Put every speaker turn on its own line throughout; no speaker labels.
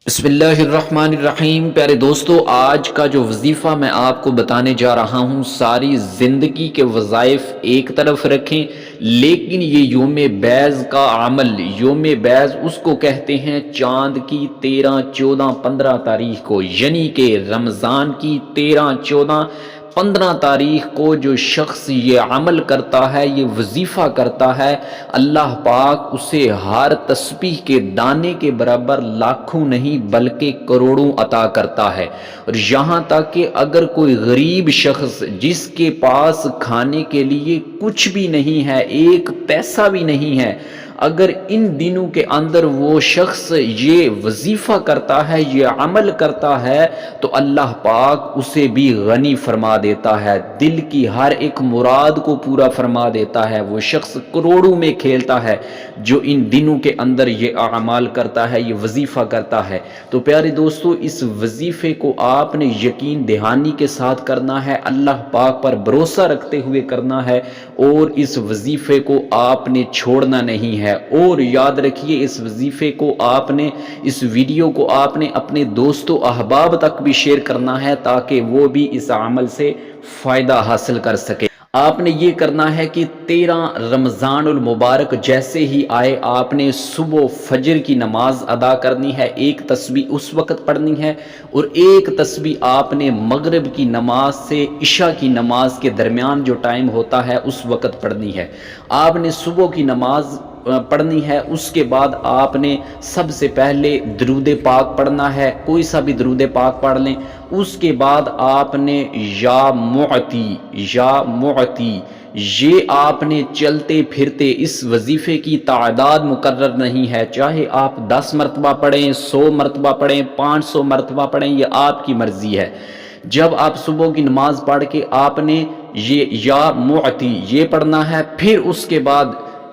بسم اللہ الرحمن الرحیم۔ پیارے دوستو، آج کا جو وظیفہ میں آپ کو بتانے جا رہا ہوں، ساری زندگی کے وظائف ایک طرف رکھیں، لیکن یہ یوم بیض کا عمل، یوم بیض اس کو کہتے ہیں چاند کی 13، 14، 15 تاریخ کو، یعنی کہ رمضان کی 13، 14، 15 تاریخ کو جو شخص یہ عمل کرتا ہے، یہ وظیفہ کرتا ہے، اللہ پاک اسے ہر تسبیح کے دانے کے برابر لاکھوں نہیں بلکہ کروڑوں عطا کرتا ہے۔ اور یہاں تک کہ اگر کوئی غریب شخص جس کے پاس کھانے کے لیے کچھ بھی نہیں ہے، ایک پیسہ بھی نہیں ہے، اگر ان دنوں کے اندر وہ شخص یہ وظیفہ کرتا ہے، یہ عمل کرتا ہے، تو اللہ پاک اسے بھی غنی فرما دیتا ہے، دل کی ہر ایک مراد کو پورا فرما دیتا ہے۔ وہ شخص کروڑوں میں کھیلتا ہے جو ان دنوں کے اندر یہ اعمال کرتا ہے، یہ وظیفہ کرتا ہے۔ تو پیارے دوستو، اس وظیفے کو آپ نے یقین دہانی کے ساتھ کرنا ہے، اللہ پاک پر بھروسہ رکھتے ہوئے کرنا ہے، اور اس وظیفے کو آپ نے چھوڑنا نہیں ہے۔ اور یاد رکھیے، اس وظیفے کو آپ نے، اس ویڈیو کو آپ نے اپنے دوستوں احباب تک بھی شیئر کرنا ہے تاکہ وہ بھی اس عمل سے فائدہ حاصل کر سکے۔ آپ نے یہ کرنا ہے کہ 13 رمضان المبارک جیسے ہی آئے، آپ نے صبح فجر کی نماز ادا کرنی ہے، ایک تسبیح اس وقت پڑھنی ہے، اور ایک تسبیح آپ نے مغرب کی نماز سے عشاء کی نماز کے درمیان جو ٹائم ہوتا ہے اس وقت پڑھنی ہے۔ آپ نے صبح کی نماز پڑھنی ہے، اس کے بعد آپ نے سب سے پہلے درود پاک پڑھنا ہے، کوئی سا بھی درود پاک پڑھ لیں۔ اس کے بعد آپ نے یا معطی، یا معطی، یہ آپ نے چلتے پھرتے، اس وظیفے کی تعداد مقرر نہیں ہے، چاہے آپ 10 مرتبہ پڑھیں، 100 مرتبہ پڑھیں، 500 مرتبہ پڑھیں، یہ آپ کی مرضی ہے۔ جب آپ صبح کی نماز پڑھ کے آپ نے یہ یا معطی یہ پڑھنا ہے، پھر اس کے بعد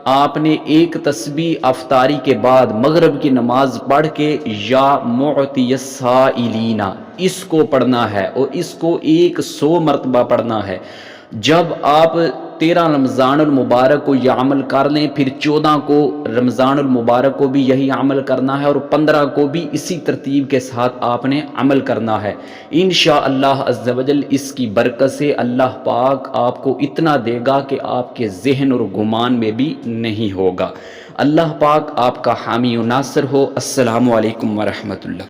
آپ نے ایک تسبیح افطاری کے بعد مغرب کی نماز پڑھ کے یا معطی السائلین اس کو پڑھنا ہے، اور اس کو 100 مرتبہ پڑھنا ہے۔ جب آپ 13 رمضان المبارک کو یہ عمل کر لیں، پھر 14 کو رمضان المبارک کو بھی یہی عمل کرنا ہے، اور 15 کو بھی اسی ترتیب کے ساتھ آپ نے عمل کرنا ہے۔ انشاءاللہ عز و جل اس کی برکت سے اللہ پاک آپ کو اتنا دے گا کہ آپ کے ذہن اور گمان میں بھی نہیں ہوگا۔ اللہ پاک آپ کا حامی و ناصر ہو۔ السلام علیکم ورحمۃ اللہ۔